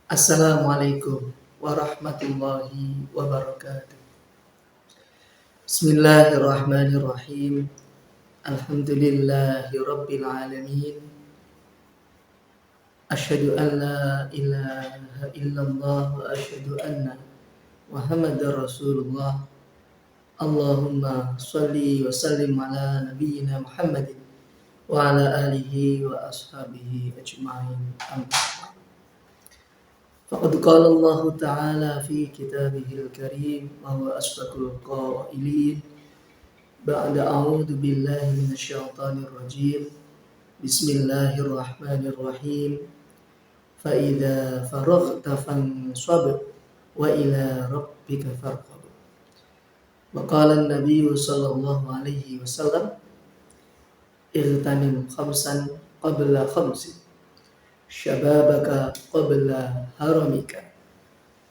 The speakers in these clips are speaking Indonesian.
Assalamualaikum warahmatullahi wabarakatuh. Bismillahirrahmanirrahim. Alhamdulillahi rabbil alamin. Asyhadu an la ilaha illallah wa asyhadu anna Muhammadar Rasulullah. Allahumma shalli wa sallim ala nabiyyina Muhammadin wa ala alihi wa ashabihi ajma'in. فقد قال الله تعالى في كتابه الكريم وهو أصدق القائلين بعد أعوذ بالله من الشيطان الرجيم بسم الله الرحمن الرحيم فإذا فرغت فانصب وإلى ربك فارغب. وقال النبي صلى الله عليه وسلم اغتنم خمسا قبل خمس syababaka qabla haramika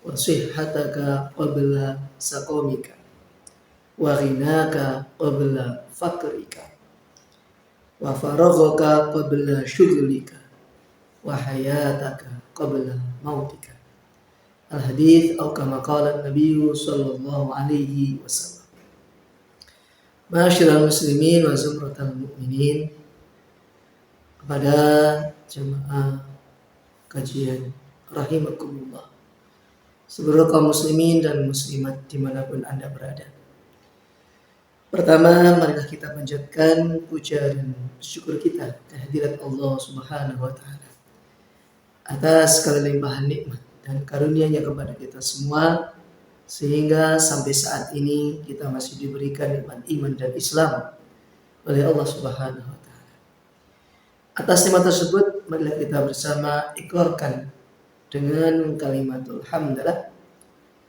wa sihhataka qabla saqamika wa ghinaka qabla fakrika wa faraghaka qabla syughlika wa hayataka qabla mautika. Al-hadits atau kama qala Nabi sallallahu alaihi wasallam. Ma'asyiral muslimin wa zumratal mu'minin, kepada jemaah kajian rahimakumullah, seluruh kaum muslimin dan muslimat dimanapun Anda berada. Pertama, marilah kita panjatkan puja dan syukur kita kehadirat Allah Subhanahu wa taala atas segala limpahan nikmat dan karunia-Nya kepada kita semua, sehingga sampai saat ini kita masih diberikan nikmat iman dan Islam oleh Allah Subhanahu wa taala. Atas nikmat tersebut, marilah kita bersama ikrarkan dengan kalimatul hamdalah.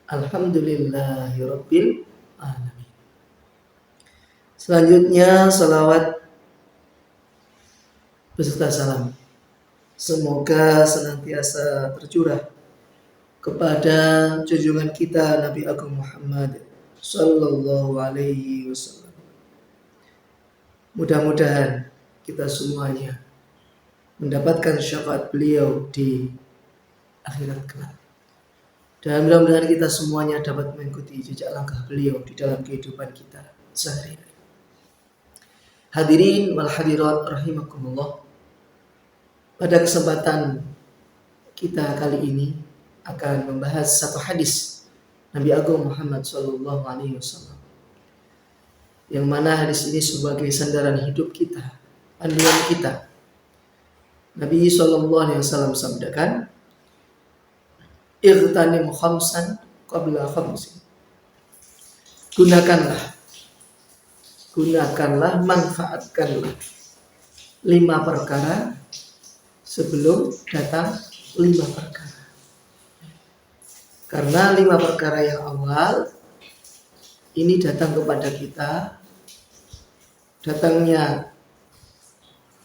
Alhamdulillahirabbil alamin. Selanjutnya, salawat beserta salam semoga senantiasa tercurah kepada junjungan kita Nabi Agung Muhammad sallallahu alaihi wasallam. Mudah-mudahan kita semuanya mendapatkan syafaat beliau di akhirat kelak. Dan mudah-mudahan kita semuanya dapat mengikuti jejak langkah beliau di dalam kehidupan kita sehari-hari. Hadirin wal hadirat rahimakumullah. Pada kesempatan kita kali ini akan membahas satu hadis Nabi Agung Muhammad sallallahu alaihi wasallam, yang mana hadis ini sebagai sandaran hidup kita, panduan kita. Nabi sallallahu alaihi wasallam sabdakan, "Ightanim khamsan qabla khamsin." Gunakanlah, manfaatkanlah 5 perkara sebelum datang 5 perkara. Karena 5 perkara yang awal ini datang kepada kita, datangnya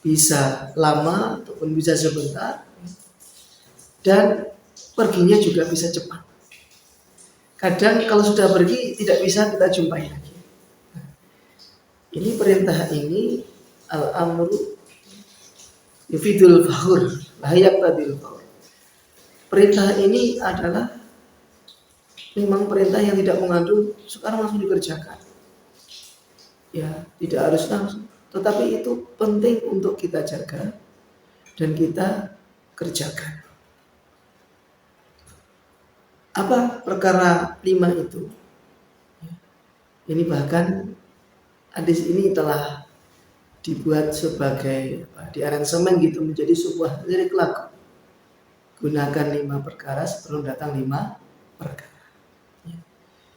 bisa lama ataupun bisa sebentar, dan perginya juga bisa cepat. Kadang kalau sudah pergi tidak bisa kita jumpai lagi. Ini perintah ini al-amru yufidul fahur, layak tadil fahur. Perintah ini adalah memang perintah yang tidak mengandung sekarang langsung dikerjakan. Ya, tidak harus langsung. Tetapi itu penting untuk kita jaga dan kita kerjakan. Apa perkara 5 itu? Ini bahkan hadis ini telah dibuat sebagai diaransemen gitu, menjadi sebuah lirik lagu. Gunakan 5 perkara sebelum datang 5 perkara.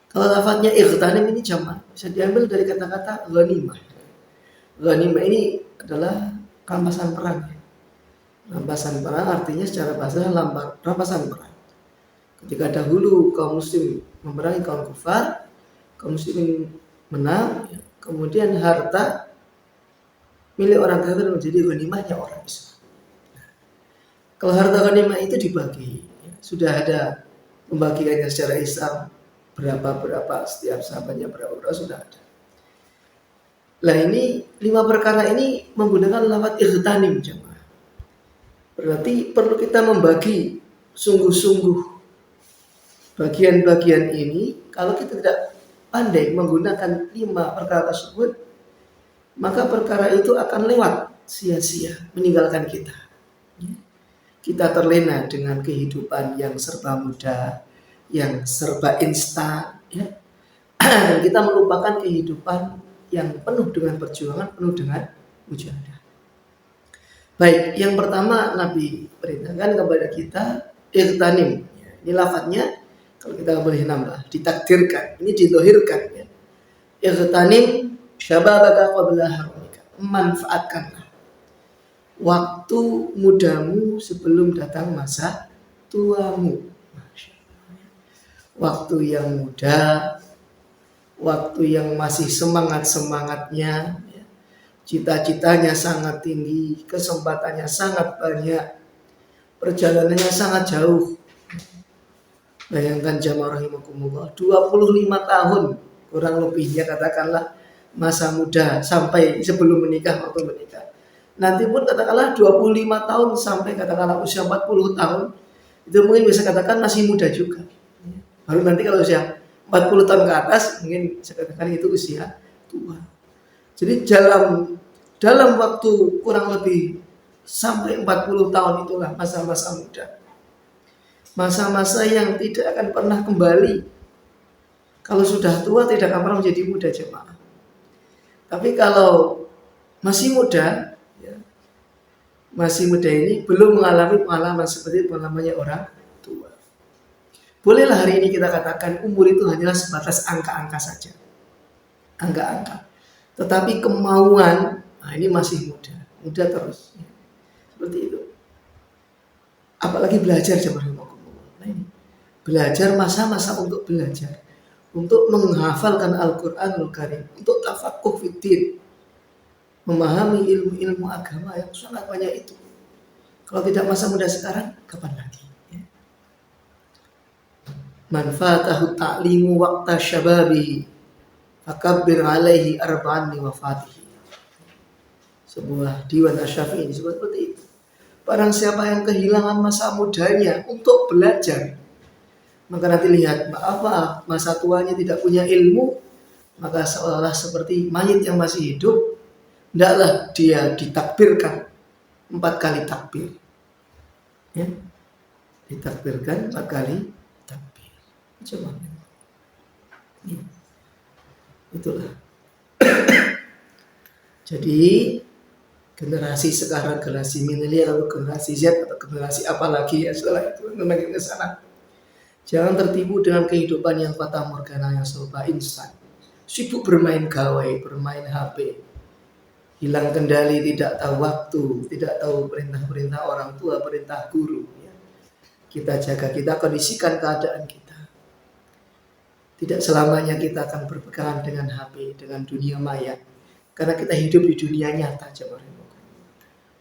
Kalau lafadznya ightanim ini jamak, bisa diambil dari kata-kata ghanimah. Ghanimah ini adalah rampasan perang. Rampasan perang artinya secara bahasa rampasan perang. Ketika dahulu kaum muslim memerangi kaum kufar, kaum muslimin menang, kemudian harta milik orang kafir menjadi ghanimahnya orang Islam. Kalau harta ghanimah itu dibagi, sudah ada pembagiannya secara Islam, berapa setiap sahabatnya berapa sudah ada. Lah ini 5 perkara ini menggunakan lafaz ightanim jemaah. Berarti perlu kita membagi sungguh-sungguh bagian-bagian ini, kalau kita tidak pandai menggunakan 5 perkara tersebut, maka perkara itu akan lewat sia-sia, meninggalkan kita. Kita terlena dengan kehidupan yang serba mudah, yang serba instan, ya. Dan kita melupakan kehidupan yang penuh dengan perjuangan, penuh dengan mujahadah. Baik, yang pertama Nabi perintahkan kepada kita ightanim. Ini lafadznya kalau kita boleh nambah, ditakdirkan, ini didohirkan, ya. Ightanim syababaka qabla haramika. Manfaatkanlah waktu mudamu sebelum datang masa tuamu. Waktu yang muda, waktu yang masih semangat-semangatnya, cita-citanya sangat tinggi, kesempatannya sangat banyak, perjalanannya sangat jauh. Bayangkan jamaah rahimakumullah, 25 tahun kurang lebihnya katakanlah masa muda sampai sebelum menikah waktu menikah. Nanti pun katakanlah 25 tahun sampai katakanlah usia 40 tahun, itu mungkin bisa katakan masih muda juga. Baru nanti kalau usia 40 tahun ke atas mungkin bisa katakan itu usia tua. Jadi dalam waktu kurang lebih sampai 40 tahun itulah masa-masa muda. Masa-masa yang tidak akan pernah kembali. Kalau sudah tua tidak akan pernah menjadi muda jemaah. Tapi kalau masih muda, masih muda ini belum mengalami pengalaman seperti pengalamannya orang tua. Bolehlah hari ini kita katakan umur itu hanyalah sebatas angka-angka saja. Angka-angka. Tetapi kemauan, ini masih muda. Muda terus. Seperti itu. Apalagi belajar jemaah. Belajar masa-masa untuk belajar. Untuk menghafalkan Al-Quranul Karim. Untuk tafakuh fiddin. Memahami ilmu-ilmu agama yang sangat banyak itu. Kalau tidak masa muda sekarang, kapan lagi? Manfaatahu ta'limu waqta syababi fakabbir alaihi arba'an li wafatihi. Sebuah diwan Asy-Syafi'i disebut seperti itu. Barang siapa yang kehilangan masa mudanya untuk belajar, maka nanti lihat, maaf, masa tuanya tidak punya ilmu, maka seolah seperti mayit yang masih hidup. Hendaklah dia ditakbirkan 4 kali takbir, ya. Ditakbirkan 4 kali takbir. Coba, ya. Itulah. Jadi generasi sekarang, generasi milenial atau generasi Z atau generasi apalagi ya setelah itu menuju ke sana. Jangan tertipu dengan kehidupan yang fata morgana, yang serba instan. Sibuk bermain gawai, bermain HP. Hilang kendali, tidak tahu waktu, tidak tahu perintah-perintah orang tua, perintah guru. Ya. Kita jaga, kita kondisikan keadaan kita. Tidak selamanya kita akan berpegangan dengan HP, dengan dunia maya. Karena kita hidup di dunia nyata.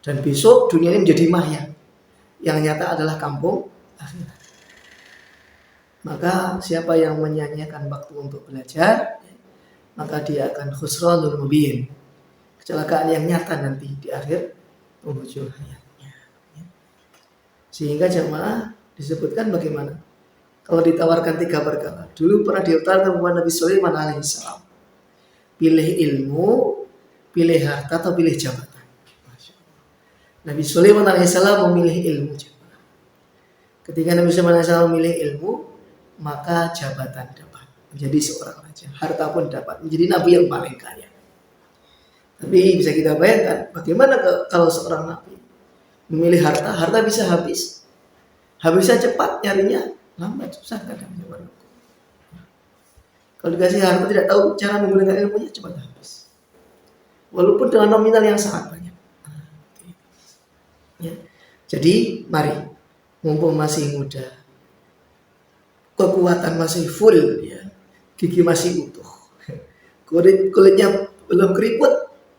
Dan besok dunia ini menjadi maya. Yang nyata adalah kampung akhirat. Maka siapa yang menyanyiakan waktu untuk belajar, maka dia akan khusranul mubin. Kecelakaan yang nyata nanti di akhir penghujung hayatnya. Sehingga jemaah disebutkan bagaimana? Kalau ditawarkan 3 perkara. Dulu pernah diutawarkan kepada Nabi Sulaiman alaihissalam. Pilih ilmu, pilih harta atau pilih jabatan. Nabi Sulaiman alaihissalam memilih ilmu. Ketika Nabi Sulaiman alaihissalam memilih ilmu, maka jabatan dapat. Menjadi seorang raja. Harta pun dapat. Menjadi nabi yang paling kaya. Tapi bisa kita bayangkan bagaimana kalau seorang nabi memilih harta, harta bisa habis. Habisnya cepat, nyarinya lambat, susah kadang. Kalau dikasih harta tidak tahu cara menggunakan ilmunya, cepat habis. Walaupun dengan nominal yang sangat banyak. Ya. Jadi mari, mumpung masih muda, kekuatan masih full, ya, gigi masih utuh, kulitnya belum keriput,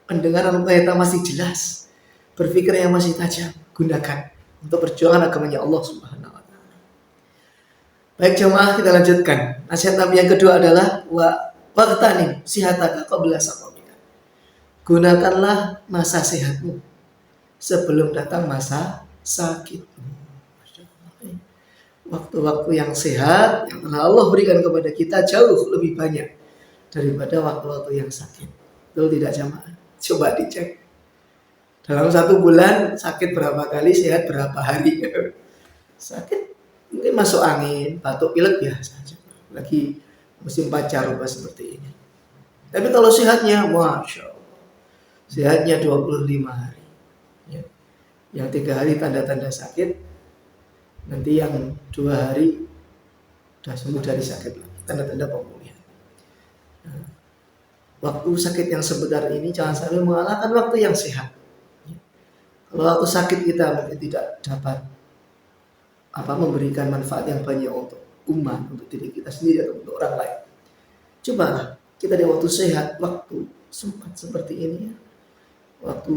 pendengaran kita masih jelas, berpikir yang masih tajam, gunakan untuk perjuangan agamanya Allah Subhanahu wa taala. Baik jemaah, kita lanjutkan. Nasihat Nabi yang kedua adalah waqtanim sihataka qabla saqamika. Gunakanlah masa sehatmu sebelum datang masa sakitmu. Waktu-waktu yang sehat yang telah Allah berikan kepada kita jauh lebih banyak daripada waktu-waktu yang sakit. Betul tidak jamaah? Coba dicek. Dalam 1 bulan sakit berapa kali, sehat berapa hari. Sakit mungkin masuk angin, batuk pilek biasa saja. Lagi musim pancaroba seperti ini. Tapi kalau sehatnya, Masya Allah. Sehatnya 25 hari. Ya. Yang 3 hari tanda-tanda sakit, nanti yang 2 hari sudah sembuh dari sakit lagi. Tanda-tanda pemulihan. Nah, waktu sakit yang sebentar ini jangan sampai mengalahkan waktu yang sehat. Kalau waktu sakit kita mungkin tidak dapat memberikan manfaat yang banyak untuk umat, untuk diri kita sendiri atau untuk orang lain. Cobalah kita di waktu sehat, waktu sempat seperti ini ya. Waktu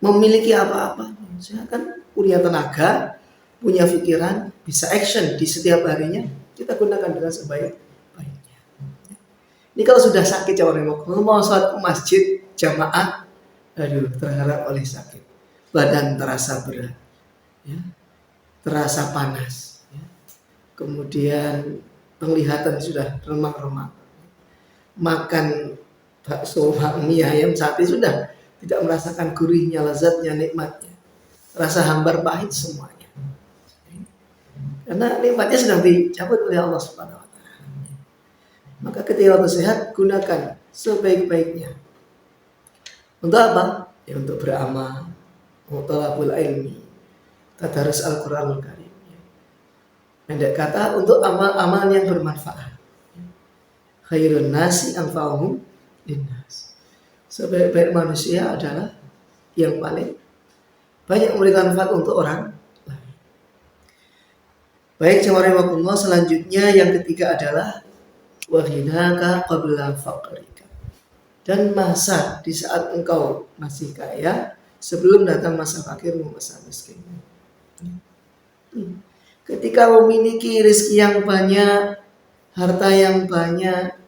memiliki apa-apa, saya kan punya tenaga, punya pikiran, bisa action di setiap harinya, kita gunakan dengan sebaik-baiknya. Ini kalau sudah sakit, kalau mau sholat ke masjid jamaah, aduh terharap oleh sakit, badan terasa berat, ya, terasa panas, ya. Kemudian penglihatan sudah remang-remang, makan bakso, bakmi, ayam, sate sudah tidak merasakan gurihnya, lezatnya, nikmatnya, rasa hambar pahit semuanya. Karena nikmatnya sedang dicabut oleh Allah Subhanahu wa Ta'ala. Maka ketika waktu sehat, gunakan sebaik-baiknya. Untuk apa? Ya untuk beramal, untuk thalabul ilmi, tadarus Al-Quranul Karim. Pendek kata, untuk amal-amal yang bermanfaat. Khairun nasi anfa'uhum linnas. Sebaik-baik manusia adalah yang paling banyak memberikan manfaat untuk orang lain. Baik, jamaah selanjutnya yang ketiga adalah wahinaka qabla faqrika. Dan masa di saat engkau masih kaya sebelum datang masa fakirmu, masa miskin. Ketika memiliki rezeki yang banyak, harta yang banyak,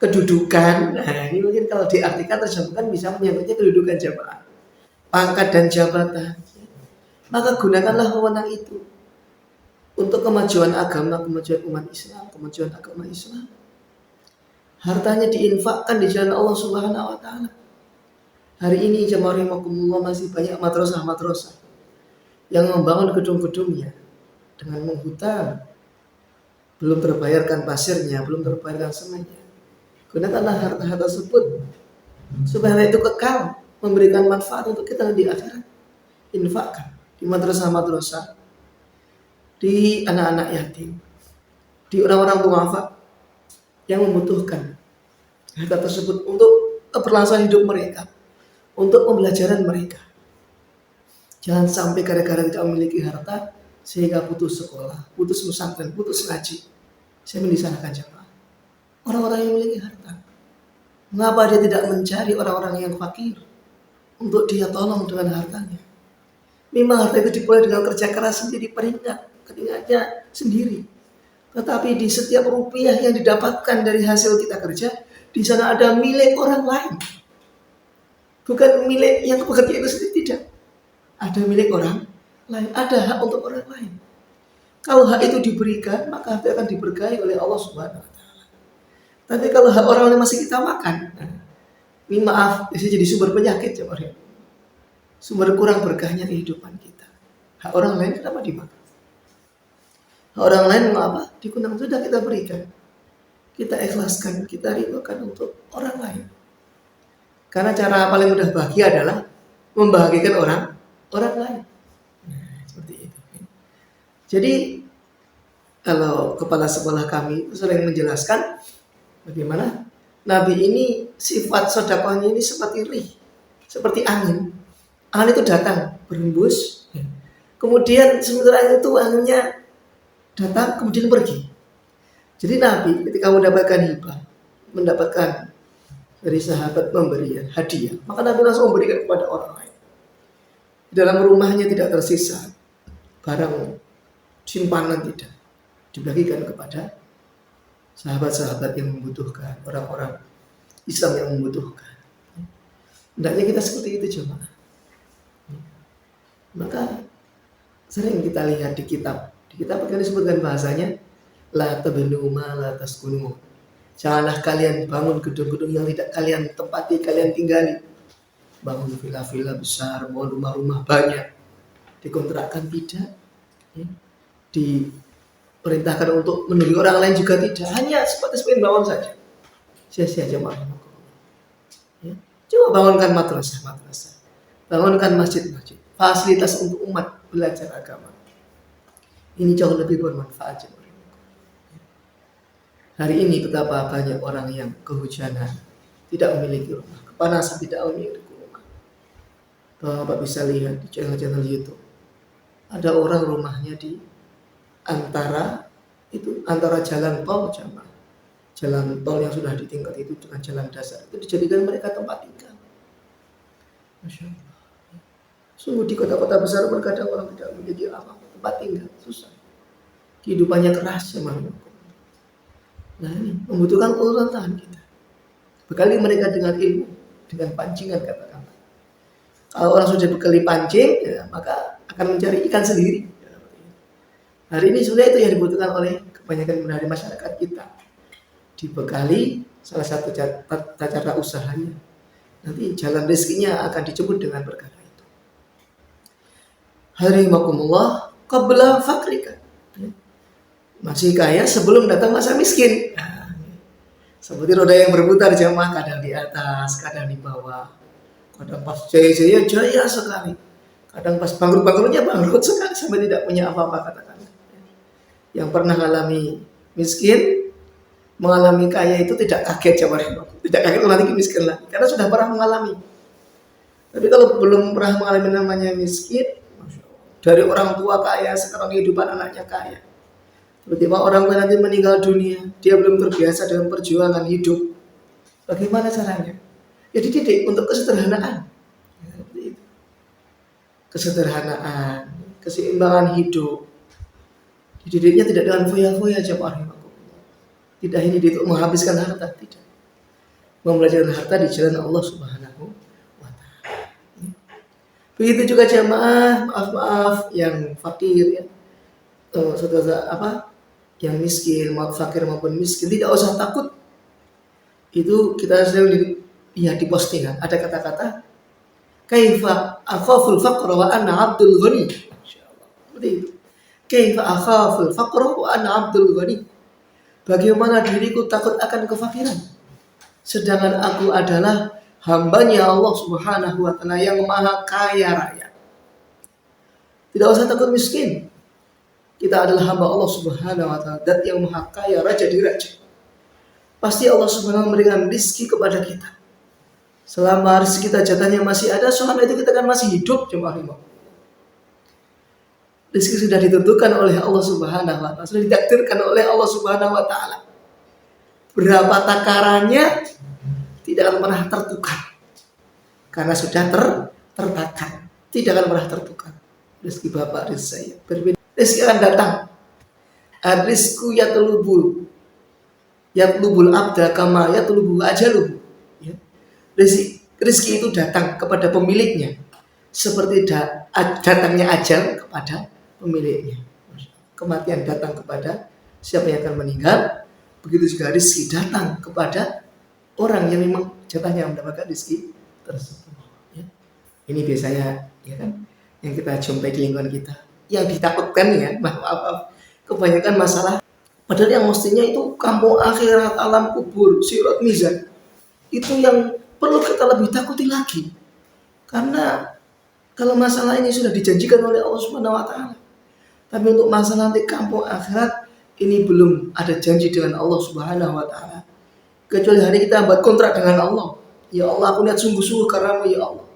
kedudukan, nah ini mungkin kalau diartikan terjemahkan bisa menyebutnya kedudukan jabatan, pangkat dan jabatan. Maka gunakanlah wewenang itu untuk kemajuan agama, kemajuan umat Islam, kemajuan agama Islam. Hartanya diinfakkan di jalan Allah Subhanahu wa Ta'ala. Hari ini jamaah rahimakumullah masih banyak madrasah-madrasah yang membangun gedung-gedungnya dengan menghutang, belum terbayarkan pasirnya, belum terbayarkan semennya. Gunakanlah harta-harta tersebut supaya itu kekal memberikan manfaat untuk kita di akhirat. Infakkan di madrasah-madrasah, di anak-anak yatim, di orang-orang duafa yang membutuhkan harta tersebut untuk keberlangsungan hidup mereka, untuk pembelajaran mereka. Jangan sampai gara-gara tidak memiliki harta sehingga putus sekolah, putus pesantren, putus ngaji. Saya mendisanakan jamaah. Orang-orang yang memiliki harta, mengapa dia tidak mencari orang-orang yang fakir untuk dia tolong dengan hartanya? Memang harta itu diperoleh dengan kerja keras sendiri, keringatnya sendiri. Tetapi di setiap rupiah yang didapatkan dari hasil kita kerja, di sana ada milik orang lain. Bukan milik yang bekerja itu sendiri, tidak. Ada milik orang lain, ada hak untuk orang lain. Kalau hak itu diberikan, maka harta akan diberkahi oleh Allah Subhanahu wa Ta'ala. Tapi kalau hak orang lain masih kita makan, ini maaf, bisa jadi sumber penyakit ya orang. Sumber kurang berkahnya kehidupan kita. Hak orang lain kenapa dimakan? Hak orang lain apa? Digunakan sudah kita berikan, kita ikhlaskan, kita ridhokan untuk orang lain. Karena cara paling mudah bahagia adalah membahagiakan orang lain. Nah, seperti itu. Jadi kalau kepala sekolah kami sering menjelaskan bagaimana Nabi ini sifat sedekahnya ini seperti rih, seperti angin. Angin itu datang berhembus, kemudian sementara itu anginnya datang kemudian pergi. Jadi Nabi ketika mendapatkan hibah, mendapatkan dari sahabat pemberian hadiah, maka Nabi langsung memberikan kepada orang lain. Di dalam rumahnya tidak tersisa barang simpanan, tidak, dibagikan kepada sahabat-sahabat yang membutuhkan, orang-orang Islam yang membutuhkan. Hendaknya kita seperti itu coba. Maka sering kita lihat di kitab Di kitab akan disebutkan bahasanya la tabnu ma la taskunu. Janganlah kalian bangun gedung-gedung yang tidak kalian tempati, kalian tinggali. Bangun villa-villa besar, bangun rumah-rumah banyak, dikontrakkan tidak, ya. Diperintahkan untuk menunggu orang lain juga tidak, hanya sebatas pengen bangun saja. Sia-sia jemaah. Ya. Coba bangunkan madrasah, bangunkan masjid, fasilitas untuk umat belajar agama. Ini jauh lebih bermanfaat. Hari ini betapa banyak orang yang kehujanan, tidak memiliki rumah, kepanasan, tidak memiliki rumah. Bapak bisa lihat di channel-channel YouTube, ada orang rumahnya di antara jalan tol, jalan tol yang sudah ditingkat itu dengan jalan dasar, itu dijadikan mereka tempat tinggal. Masya Allah. Sungguh di kota-kota besar terkadang orang tidak memiliki apa-apa, tempat tinggal, susah. Kehidupannya keras ya. Nah ini membutuhkan keutuhan tahan kita. Bekali mereka dengan ilmu, dengan pancingan katakanlah. Kalau orang sudah bekali pancing, ya, maka akan mencari ikan sendiri. Hari ini sudah itu yang dibutuhkan oleh kebanyakan dari masyarakat kita. Dibekali salah satu cara usahanya. Nanti jalan rezekinya akan dijemput dengan perkara itu. Harimakumullah qabla fakrika. Masih kaya sebelum datang masa miskin. Seperti roda yang berputar jamaah, kadang di atas, kadang di bawah. Kadang pas jaya sekali. Kadang pas bangkrut-bangkrutnya bangkrut sekali sampai tidak punya apa-apa katakan. Yang pernah mengalami miskin, mengalami kaya itu tidak kaget jamaah. Tidak kaget nanti miskin lagi karena sudah pernah mengalami. Tapi kalau belum pernah mengalami namanya miskin, dari orang tua kaya sekarang kehidupan anaknya kaya. Tiba-tiba orang tua nanti meninggal dunia, dia belum terbiasa dengan perjuangan hidup. Bagaimana caranya? Ya dididik untuk kesederhanaan. Kesederhanaan, keseimbangan hidup. Dididiknya tidak dengan foya-foya jemaah. Tidak ini untuk menghabiskan harta, tidak. Membelanjakan harta di jalan Allah Subhanahu wa taala. Begitu juga jemaah, maaf yang fakir ya. Yang miskin, fakir maupun miskin, tidak usah takut. Itu kita sering lihat di postingan, ada kata-kata kaifa akhaful faqra wa ana abdul ghani. Masyaallah. Seperti itu. Kaifa akhaful faqra wa ana abdul ghani. Bagaimana diriku takut akan kefakiran, sedangkan aku adalah hambanya Allah Subhanahu wa taala yang maha kaya raya. Tidak usah takut miskin. Kita adalah hamba Allah Subhanahu wa taala, zat yang maha kaya, raja di raja. Pasti Allah Subhanahu wa taala memberikan rezeki kepada kita. Selama rezeki kita jatahnya masih ada, selama itu kita kan masih hidup jemaah iman. Rezeki sudah ditentukan oleh Allah Subhanahu wa taala, sudah ditakdirkan oleh Allah Subhanahu wa taala. Berapa takarannya tidak akan pernah tertukar. Karena sudah tertakar, tidak akan pernah tertukar. Rezeki Bapak, rezeki saya berbeda. Rezeki akan datang. Rizku yatlubul abda kama yatlubul ajaluhu. Ya. Rezeki itu datang kepada pemiliknya seperti datangnya ajal kepada pemiliknya. Kematian datang kepada siapa yang akan meninggal. Begitu juga rezeki datang kepada orang yang memang jatahnya mendapatkan rezeki tersebut. Ya. Ini biasanya ya kan yang kita jumpai di lingkungan kita. Yang ditakutkan ya, maaf, kebanyakan masalah. Padahal yang mestinya itu kampung akhirat, alam kubur, sirat mizan. Itu yang perlu kita lebih takuti lagi. Karena kalau masalah ini sudah dijanjikan oleh Allah Subhanahu wa taala. Tapi untuk masalah nanti kampung akhirat ini belum ada janji dengan Allah Subhanahu wa taala. Kecuali hari kita buat kontrak dengan Allah. Ya Allah, aku niat sungguh-sungguh karenamu ya Allah.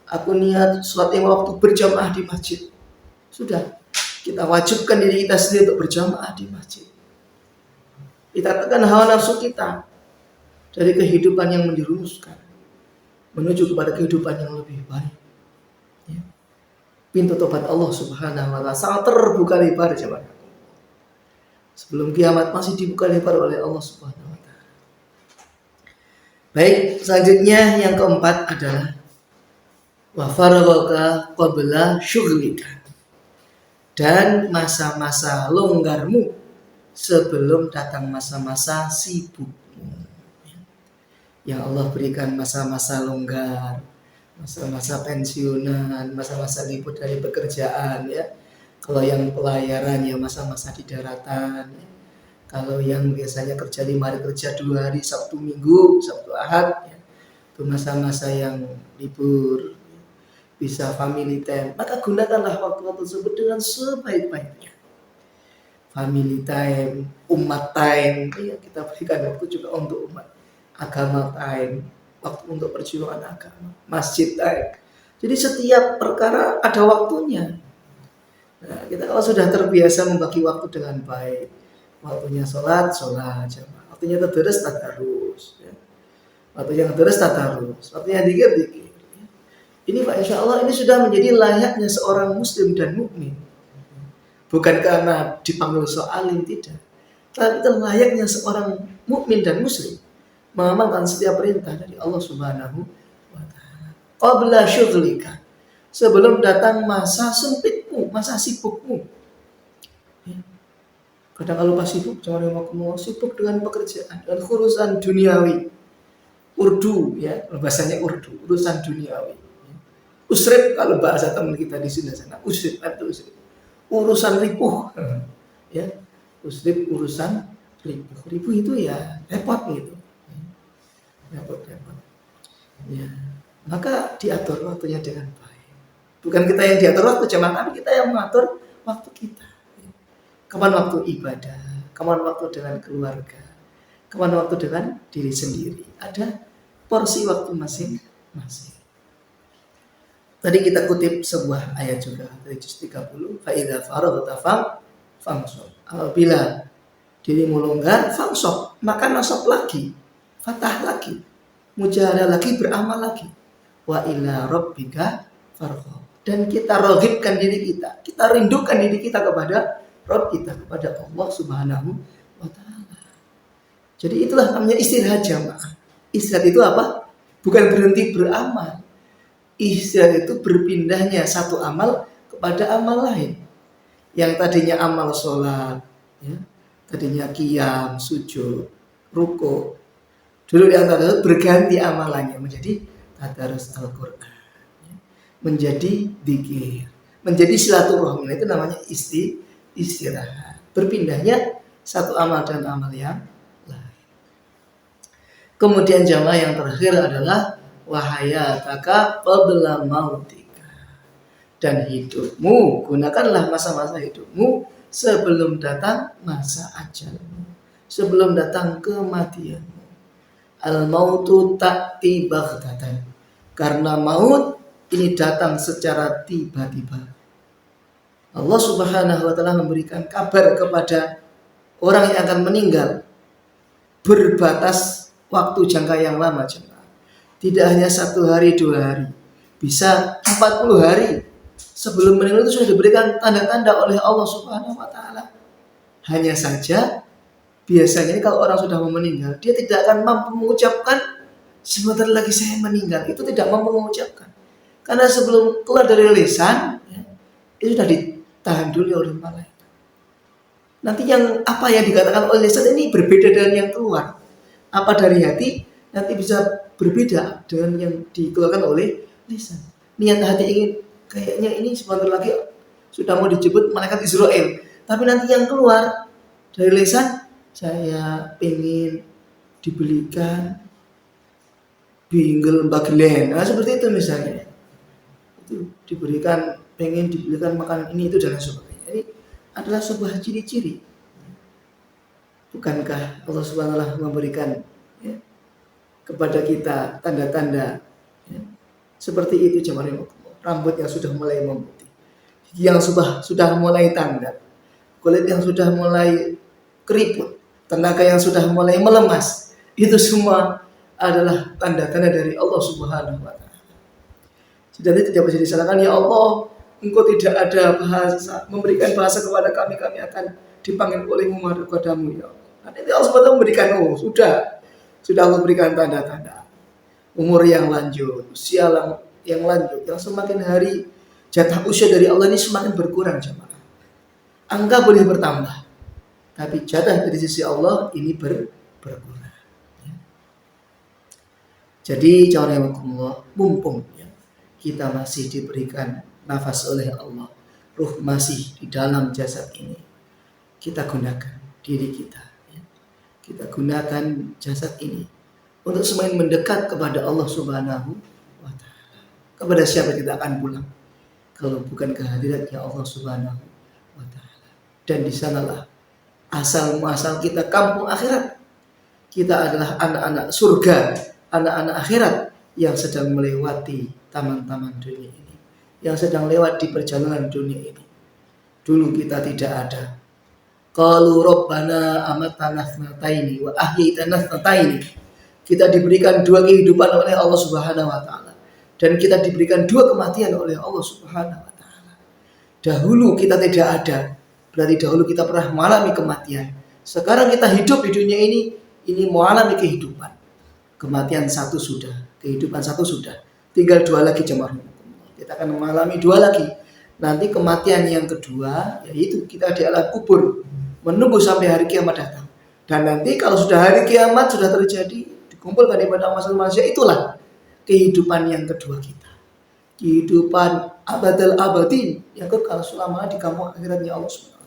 Aku niat sholat 5 waktu berjamaah di masjid. Sudah, kita wajibkan diri kita sendiri untuk berjamaah di masjid. Kita tekan hawa nafsu kita dari kehidupan yang menjerumuskan menuju kepada kehidupan yang lebih baik. Ya. Pintu tobat Allah Subhanahu wa taala sangat terbuka lebar jemaah. Sebelum kiamat masih dibuka lebar oleh Allah Subhanahu wa taala. Baik, selanjutnya yang keempat adalah wa faragaka qabla syughlika. dan masa-masa longgarmu sebelum datang masa-masa sibukmu. Yang Allah berikan masa-masa longgar, masa-masa pensiunan, masa-masa libur dari pekerjaan ya. Kalau yang pelayaran ya masa-masa di daratan. Kalau yang biasanya kerja 5 hari kerja 2 hari, Sabtu Minggu, Sabtu Ahad ya. Itu masa-masa yang libur, bisa family time. Maka gunakanlah waktu-waktu tersebut dengan sebaik-baiknya. Family time, umat time, ya, kita berikan waktu juga untuk umat. Agama time, waktu untuk perjuangan agama, masjid time. Jadi setiap perkara ada waktunya. Nah, kita kalau sudah terbiasa membagi waktu dengan baik, waktunya sholat jamaah, waktunya tadarus tadarus, ya. Waktunya tadarus tadarus, waktunya dzikir. Ini Pak, insya Allah ini sudah menjadi layaknya seorang muslim dan mukmin. Bukan karena dipanggil soalim, tidak. Tapi itu layaknya seorang mukmin dan muslim mengamalkan setiap perintah dari Allah Subhanahu wa taala. Qabla syughlika, sebelum datang masa sempitmu, masa sibukmu. Ya. Kadang kalau pas sibuk, jangan mau sibuk dengan pekerjaan, dengan urusan duniawi. Urdu ya, bahasanya Urdu, urusan duniawi. Usrib kalau bahasa teman kita di sini sana, usrib itu usrib. Urusan ripuh. Ya. Usrib urusan ripuh. Ripuh itu ya repot gitu. Repot. Ya. Maka diatur waktunya dengan baik. Bukan kita yang diatur waktu jamaah, tapi kita yang mengatur waktu kita. Kapan waktu ibadah, kapan waktu dengan keluarga, kapan waktu dengan diri sendiri. Ada porsi waktu masing-masing. Tadi kita kutip sebuah ayat juga dari juz 30, fa idza faraghta fansab. Apabila dirimu longgar, fansab, maka nasab lagi, fatah lagi, mujahadah lagi, beramal lagi. Wa ila rabbika farghab. Dan kita raghibkan diri kita, kita rindukan diri kita kepada Rabb kita, kepada Allah Subhanahu wa taala. Jadi itulah namanya istirahat jamaah. Istirahat itu apa? Bukan berhenti beramal. Istirahat itu berpindahnya satu amal kepada amal lain. Yang tadinya amal sholat, ya, tadinya qiyam, sujud, ruku. Dulu di antara itu berganti amalannya menjadi tadarus Al-Quran, ya, menjadi dzikir, menjadi silaturahmi. Itu namanya istirahat. Berpindahnya satu amal dan amal yang lain. Kemudian jamaah yang terakhir adalah wahayataka qabla mautika, dan hidupmu, gunakanlah masa-masa hidupmu sebelum datang masa ajalmu, sebelum datang kematianmu. Al-mautu ta'ti baghtatan, karena maut ini datang secara tiba-tiba. Allah Subhanahu wa taala memberikan kabar kepada orang yang akan meninggal berbatas waktu jangka yang lama. Tidak hanya 1 hari 2 hari, bisa 40 hari sebelum meninggal itu sudah diberikan tanda-tanda oleh Allah Subhanahu wa taala. Hanya saja biasanya kalau orang sudah mau meninggal, dia tidak akan mampu mengucapkan sebentar lagi saya meninggal. Itu tidak mampu mengucapkan. Karena sebelum keluar dari lisan, ya, itu sudah ditahan dulu oleh malaikat. Nanti apa yang dikatakan oleh lisan ini berbeda dengan yang keluar. Apa dari hati nanti bisa berbeda dengan yang dikeluarkan oleh lisan. Niat hati ingin kayaknya ini sebentar lagi sudah mau dijemput malaikat Israel, tapi nanti yang keluar dari lisan, saya ingin dibelikan binggel bagelen, nah seperti itu misalnya. Itu pengen dibelikan makanan ini itu dan sebagainya. Ini adalah sebuah ciri-ciri. Bukankah Allah Subhanahu wa taala memberikan, ya, kepada kita tanda-tanda, ya, seperti itu jemaah, rambut yang sudah mulai memutih, yang sudah mulai tanda, kulit yang sudah mulai keriput, tenaga yang sudah mulai melemas, itu semua adalah tanda-tanda dari Allah Subhanahu wa taala. Jadi tidak bisa disalahkan, ya Allah, Engkau tidak ada bahasa memberikan bahasa kepada kami akan dipanggil oleh-Mu kepadamu, ya Allah. Nanti Allah SWT memberikan, sudah Allah berikan tanda-tanda. Umur yang lanjut, usia yang lanjut, yang semakin hari jatah usia dari Allah ini semakin berkurang jemaah. angka boleh bertambah, tapi jatah dari sisi Allah ini berkurang. Ya. Jadi Allah, mumpung ya, kita masih diberikan nafas oleh Allah, ruh masih di dalam jasad ini, kita gunakan diri kita, ya. Kita gunakan jasad ini untuk semakin mendekat kepada Allah Subhanahu wa Ta'ala. Kepada siapa kita akan pulang kalau bukan kehadiratnya Allah Subhanahu wa Ta'ala? Dan di sanalah asal muasal kita kampung akhirat. Kita adalah anak-anak surga, anak-anak akhirat yang sedang melewati taman-taman dunia ini, yang sedang lewat di perjalanan dunia ini. Dulu kita tidak ada. Qalu rabbana amatana thnataini wa ahyaytana thnataini. Kita diberikan dua kehidupan oleh Allah Subhanahu wa Ta'ala, dan kita diberikan dua kematian oleh Allah Subhanahu wa Ta'ala. Dahulu kita tidak ada, berarti dahulu kita pernah mengalami kematian. Sekarang kita hidup di dunia ini mengalami kehidupan. Kematian satu sudah, kehidupan satu sudah, tinggal dua lagi jemaah. Kita akan mengalami dua lagi. Nanti kematian yang kedua, yaitu kita di alam kubur, menunggu sampai hari kiamat datang. Dan nanti kalau sudah hari kiamat sudah terjadi, dikumpulkan daripada manusia, itulah kehidupan yang kedua kita. Kehidupan abadal abadin yang kekal selama di kampung akhiratnya Allah SWT.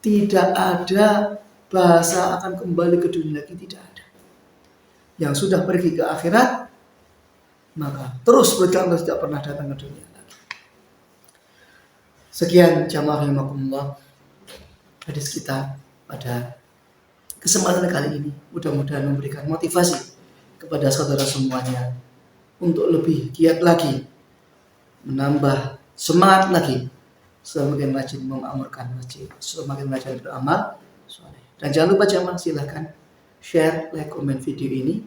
Tidak ada bahasa akan kembali ke dunia lagi, tidak ada. Yang sudah pergi ke akhirat, maka terus berjalan, tidak pernah datang ke dunia lagi. Sekian jamaah rahimakumullah hadis kita pada kesempatan kali ini. Mudah-mudahan memberikan motivasi kepada saudara semuanya untuk lebih giat lagi, menambah semangat lagi, semakin rajin mengamalkan masjid, semakin rajin beramal soleh. Dan jangan lupa jamaah, silahkan share, like, komen video ini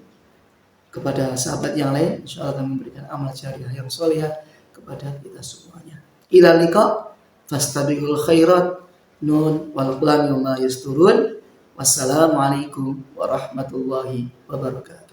kepada sahabat yang lain. Insyaallah akan memberikan amal jariah yang soleh kepada kita semuanya. Ila liqa, fastabiqul khairat, nun wal qlam ma yasturun. Wassalamualaikum warahmatullahi wabarakatuh.